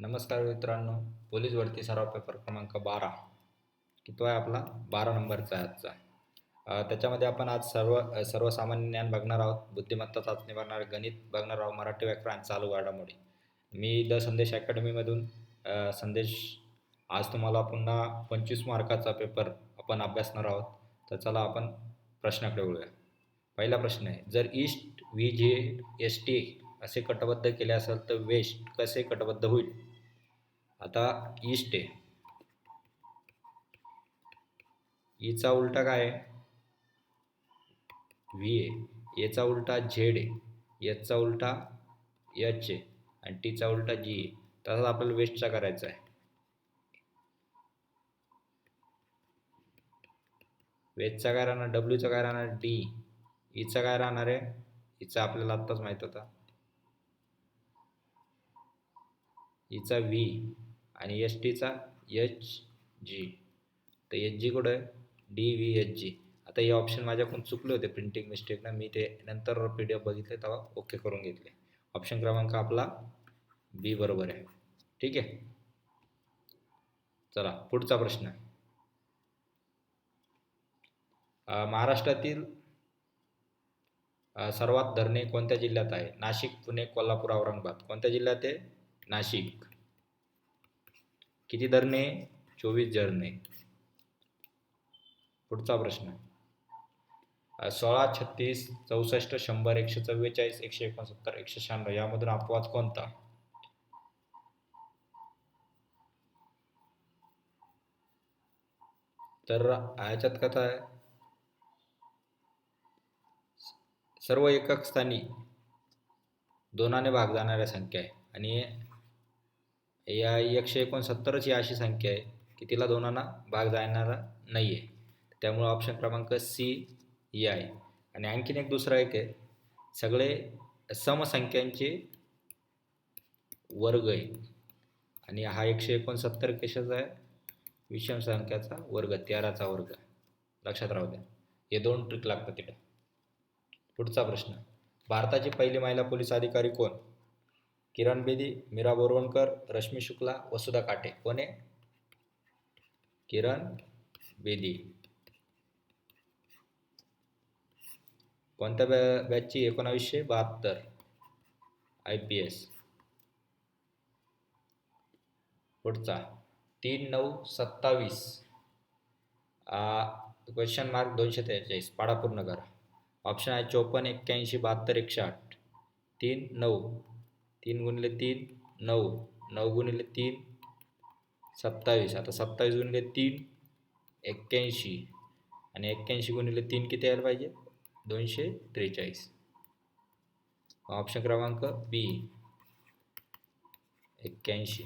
नमस्कार मित्रांनो, पोलीस भरती सराव पेपर क्रमांक 12 किती आहे आपला 12 नंबरचा आहे आजचा. त्याच्यामध्ये आपण आज सर्वसामान्य ज्ञान बघणार आहोत, बुद्धिमत्ता चाचणी बघणार, गणित बघणार आहोत, मराठी व्याकरण, चालू घडामोडी. मी द संदेश अकॅडमीमधून संदेश. आज तुम्हाला पुन्हा 25 मार्काचा पेपर आपण अभ्यासणार आहोत. तर चला आपण प्रश्नाकडे वळूया. पहिला प्रश्न आहे, जर ईस्ट VZST असे कटबद्ध केले असेल तर वेस्ट कसे कटबद्ध होईल? आता ईस्ट आहे, ईचा उलटा काय आहे? व्ही आहे. एचा उलटा झेड आहे, एचचा उलटा एच आहे आणि टीचा उलटा जी आहे. तसंच आपल्याला वेस्टचा करायचा आहे. वेस्टचा काय राहणार? डब्ल्यूचा काय राहणार? डी. ईचा काय राहणार आहे? ईचा आपल्याला आत्ताच माहीत होता, ईचा व्ही आणि एस टीचा एच जी. तर एच जी कुठं आहे? DVHG. आता हे ऑप्शन माझ्याकडून चुकले होते प्रिंटिंग मिस्टेकनं, मी ते नंतर PDF बघितले तेव्हा ओके करून घेतले. ऑप्शन क्रमांक आपला बी बरोबर आहे. ठीक आहे, चला पुढचा प्रश्न. महाराष्ट्रातील सर्वात धरणे कोणत्या जिल्ह्यात आहे? नाशिक, पुणे, कोल्हापूर, औरंगाबाद. कोणत्या जिल्ह्यात आहे? नाशिक. किती धरणे? 24 धरणे. पुढचा प्रश्न. 16, 36, 64, 100, 144, 169, 196 यामधून अपवाद कोणता? तर याच्यात कथा आहे, सर्व एकक स्थानी दोनाने भाग जाणाऱ्या संख्या आहे आणि या 169 ही अशी संख्या आहे की तिला दोनांना भाग जाणारा नाही आहे. त्यामुळे ऑप्शन क्रमांक सी ही आहे. आणि आणखीन एक दुसरा एक आहे, सगळे समसंख्यांचे वर्ग आहे आणि हा 169 कशाचा आहे? विषम संख्याचा वर्ग, 13चा वर्ग. लक्षात राहू द्या, हे दोन ट्रिक लागतात तिथे. पुढचा प्रश्न. भारताची पहिली महिला पोलीस अधिकारी कोण? किरण बेदी, मीरा बोरवणकर, रश्मी शुक्ला, वसुधा काटे. कोण आहे? किरण बेदी. कोणत्या बॅचची? 1972 IPS. पुढचा 3-9-27 क्वेश्चन मार्क 243 पाडा पूर्ण करा. ऑप्शन आहे 54, 81, 72, 108. 3-9, 3 गुणिले 3 9, 9 गुणिले 3 27. आता 27 गुणिले 3 81 आणि 81 गुणिले 3 किती यायला पाहिजे? 243. ऑप्शन क्रमांक बी 81.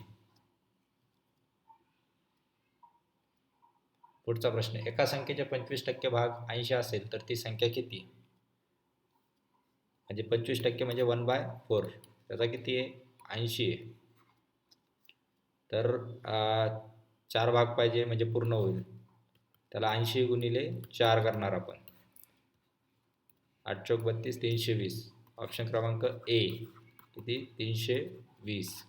पुढचा प्रश्न. एका संख्येचे 25% भाग 80 असेल तर ती संख्या किती? म्हणजे 25% म्हणजे 1/4. त्याचा किती आहे? 80 आहे. तर 4 भाग पाहिजे म्हणजे पूर्ण होईल. त्याला 80 गुणिले 4 करणार आपण. 8 चौक 32, 320. ऑप्शन क्रमांक ए किती? 320.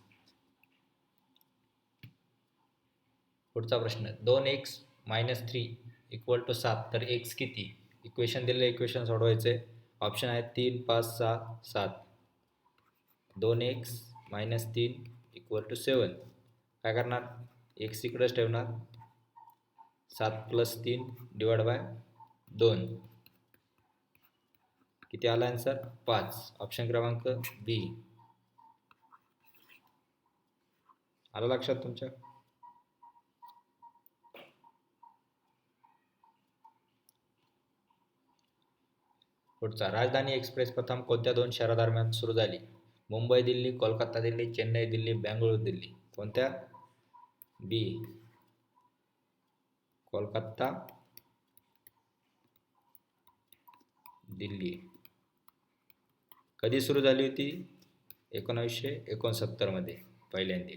पुढचा प्रश्न. 2x - 3 = 7 तर x किती? इक्वेशन दिले, इक्वेशन सोडवायचे. ऑप्शन आहे 3, 5, 6, 7. 2x - 3 = 7. काय करणार? x इकडेच ठेवणार. 7 + 3 / 2 किती आला आन्सर? 5. ऑप्शन क्रमांक बी. आलं लक्षात तुमच्या? पुढचा. राजधानी एक्सप्रेस प्रथम कोणत्या 2 शहरादरम्यान सुरू झाली? मुंबई दिल्ली, कोलकाता दिल्ली, चेन्नई दिल्ली, बेंगळुरू दिल्ली. कोणत्या? बी कोलकाता दिल्ली. कधी सुरू झाली होती? 1969 मध्ये पहिल्यांदा.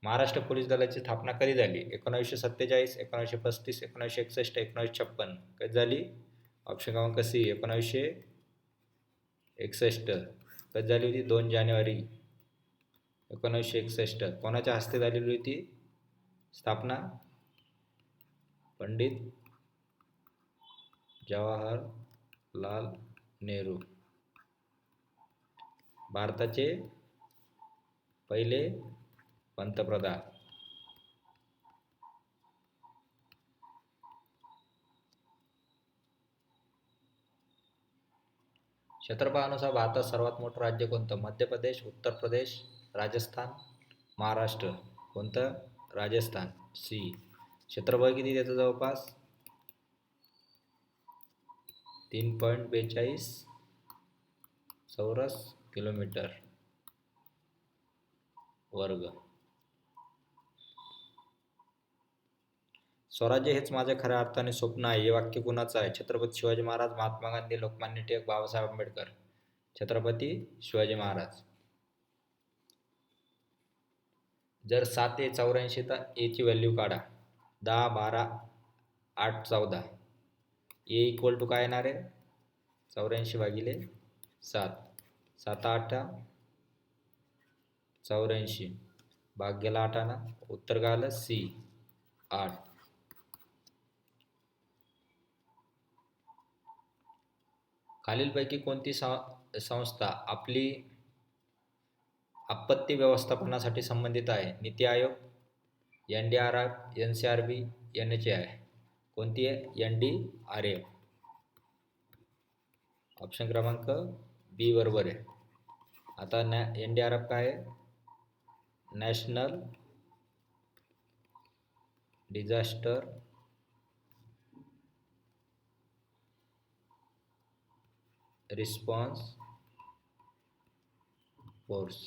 महाराष्ट्र पोलीस दलाची स्थापना कधी झाली? 1947, 1935, 1961, 1956. कधी झाली? ऑप्शन क्रमांक सी 1961. कधी झाली होती? 2 जानेवारी 1961. कोणाच्या हस्ते झालेली होती स्थापना? पंडित जवाहरलाल नेहरू, भारताचे पहिले पंतप्रधान. क्षेत्रफळानुसार भारतात सर्वात मोठं राज्य कोणतं? मध्य प्रदेश, उत्तर प्रदेश, राजस्थान, महाराष्ट्र. कोणतं? राजस्थान. सी. क्षेत्रफळ किती त्याचं? जवळपास 3.42 चौरस किलोमीटर वर्ग. स्वराज्य हेच माझे खऱ्या अर्थाने स्वप्न आहे, हे वाक्य कुणाचं आहे? छत्रपती शिवाजी महाराज, महात्मा गांधी, लोकमान्य टिळक, बाबासाहेब आंबेडकर. छत्रपती शिवाजी महाराज. जर 7 ए 84 तर एची व्हॅल्यू काढा. 10, 12, 8, 14. ए इक्वल टू काय येणार आहे? 84 भागिले 7. 7 8 84. भाग गेला 8 ना. उत्तर काय आलं? सी 8. खालीलपैकी कोणती संस्था आपली आपत्ती व्यवस्थापनासाठी संबंधित आहे? NITI Aayog, NDRF, NCRB, NHAI. कोणती आहे? NDRF. ऑप्शन क्रमांक बी बरोबर आहे. आता NDRF काय आहे? National disaster response force.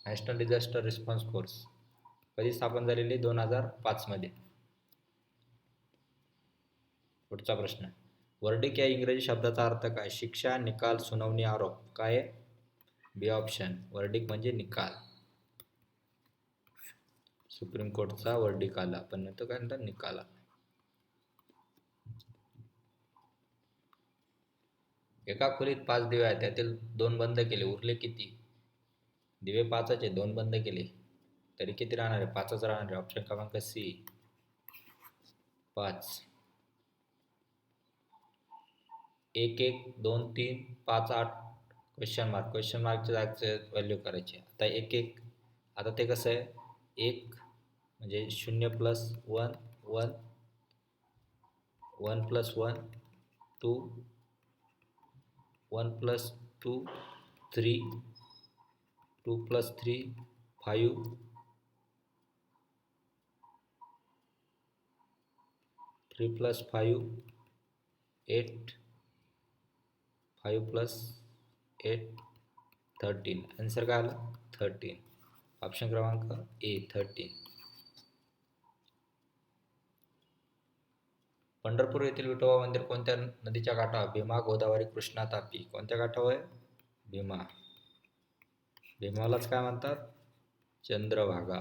National disaster response force कधी स्थापन झालेली? 2005 मध्ये. पुढचा प्रश्न. वर्डिक या इंग्रजी शब्दाचा अर्थ काय? शिक्षा, निकाल, सुनावणी, आरोप. काय? बी ऑप्शन. वर्डिक म्हणजे निकाल. सुप्रीम कोर्टचा वर्डिक आला, पण तो काय म्हणतात? निकाल आला. एका खोलीत 5 दिवे आहेत, त्यातील 2 बंद केले, उरले किती? दिवे 5च आहे, 2 बंद केले तरी किती राहणार आहे? 5च राहणार आहे. ऑप्शन क्रमांक सी 5. 1 1 2 3 5 8 question mark. क्वेश्चन मार्कच्या जागचे व्हॅल्यू करायची. आता 1 1. आता ते कसं आहे? 1 म्हणजे 0 plus 1 1, 1 plus 1 2, 1 plus 2 3, 2 plus 3 5, 3 plus 5 8, 5 plus 8 13. Answer काय आलं? 13. ऑप्शन क्रमांक ए 13. पंढरपूर येथील विठोबा मंदिर कोणत्या नदीच्या काठावर? भीमा, गोदावरी, कृष्णा, तापी. कोणत्या काठावर आहे? भीमा. भीमालाच काय म्हणतात? चंद्रभागा.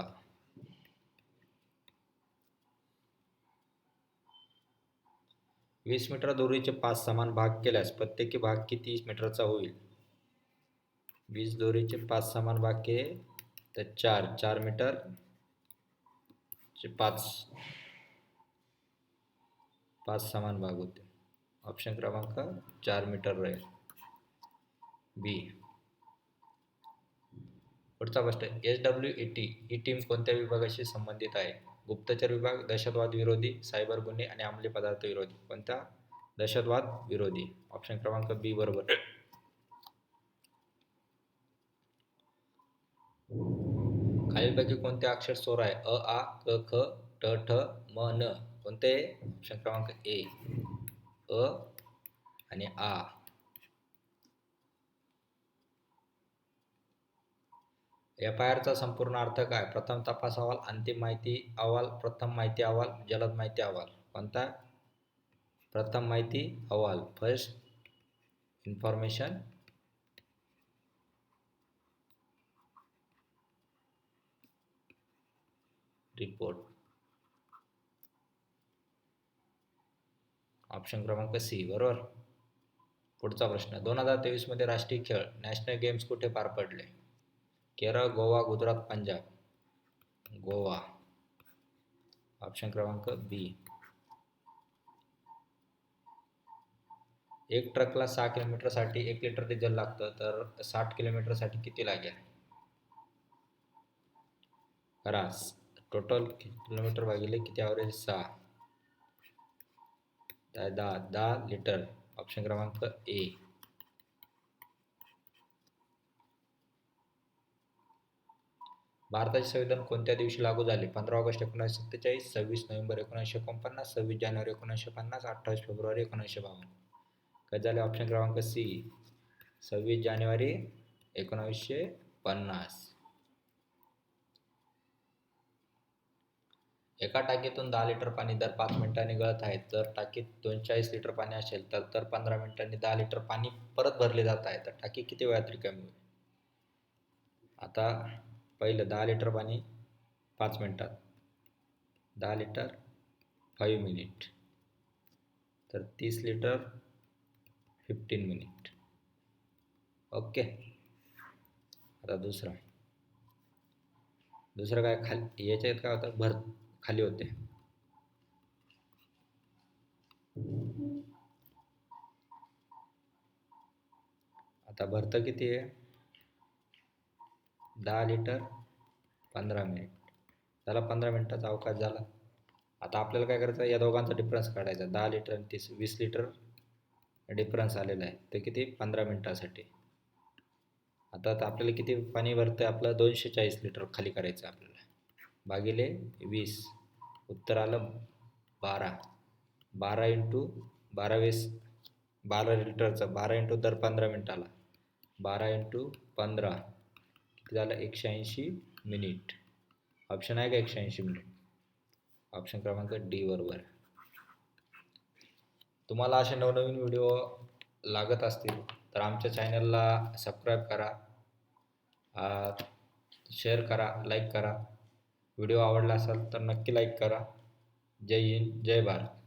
वीस मीटर दोरीचे 5 समान भाग केल्यास प्रत्येकी भाग किती मीटरचा होईल? 20 दोरीचे 5 समान भाग केले तर 4 मीटर चे 5 समान भाग होते. ऑप्शन क्रमांक 4 मीटर राहील. बी. पुढचा प्रश्न. SWET ही टीम कोणत्या विभागाशी संबंधित आहे? गुप्तचर विभाग, दहशतवाद विरोधी, सायबर गुन्हे आणि अंमली पदार्थ विरोधी. कोणता? दहशतवाद विरोधी. ऑप्शन क्रमांक बी बरोबर. खालीलपैकी कोणते अक्षर स्वर आहे? अ आ क ख ट ठ म न. कोणते? ऑप्शन क्रमांक ए अ आणि आ. FIR चा संपूर्ण अर्थ काय? प्रथम तपास अहवाल, अंतिम माहिती अहवाल, प्रथम माहिती अहवाल, जलद माहिती अहवाल. कोणता? प्रथम माहिती अहवाल, फर्स्ट इन्फॉर्मेशन रिपोर्ट. ऑप्शन क्रमांक सी बरोबर. पुढचा प्रश्न, 2023 मध्ये राष्ट्रीय खेळ नॅशनल गेम्स कुठे पार पडले? केरळ, गोवा, गुजरात, पंजाब. गोवा. ऑप्शन क्रमांक बी. एक ट्रकला 6 किलोमीटरसाठी 1 लिटर डिझेल लागतं, तर 60 किलोमीटरसाठी किती लागेल? करा. टोटल किलोमीटर भागिले किती ॲव्हरेज? 6. 10 लिटर. ऑप्शन क्रमांक ए. भारताचे संविधान कोणत्या दिवशी लागू झाले? 15 ऑगस्ट 1947, 26 नोव्हेंबर 1949, 26 जानेवारी 1950, 28 फेब्रुवारी 1952. काय झाले? ऑप्शन क्रमांक सी, 26 जानेवारी 1950. एका टाकीतून 10 लिटर पाणी दर 5 मिनिटांनी गळत आहे. जर टाकीत 240 लिटर पाणी असेल तर 15 मिनिटांनी 10 लिटर पाणी परत भरले जात आहे, तर टाकी किती वेळात रिकामी होईल? आता पहिलं 10 लिटर पाणी 5 मिनिटात, 10 लिटर 5 मिनिट, तर 30 लिटर 15 मिनिट. ओके. आता दुसरं काय खाली याच्यात काय होतं? खाली होते. आता भरतं किती आहे? 10 लिटर 15 मिनिट. त्याला 15 मिनिटाचा अवकाश झाला. आता आपल्याला काय करायचं? या दोघांचा डिफरन्स काढायचा. 10 लिटर आणि 20 लिटर डिफरन्स आलेला आहे, तर किती? 15 मिनिटासाठी. आता आपल्याला किती पाणी भरतं? आपलं 240 लिटर खाली करायचं आपल्याला, भागिले 20. उत्तर आलं 12. 12 इंटू 12 लिटरचं 12 इंटू दर 15 मिनिटाला, 12 इंटू 15 किती झालं? 180 मिनिट. ऑप्शन आहे का 180 मिनिट? ऑप्शन क्रमांक डी बरोबर. तुम्हाला असे नवनवीन व्हिडिओ लागत असतील तर आमच्या चॅनलला सबस्क्राईब करा, शेअर करा, लाईक करा. व्हिडिओ आवडला असेल तर नक्की लाईक करा. जय हिंद, जय भारत.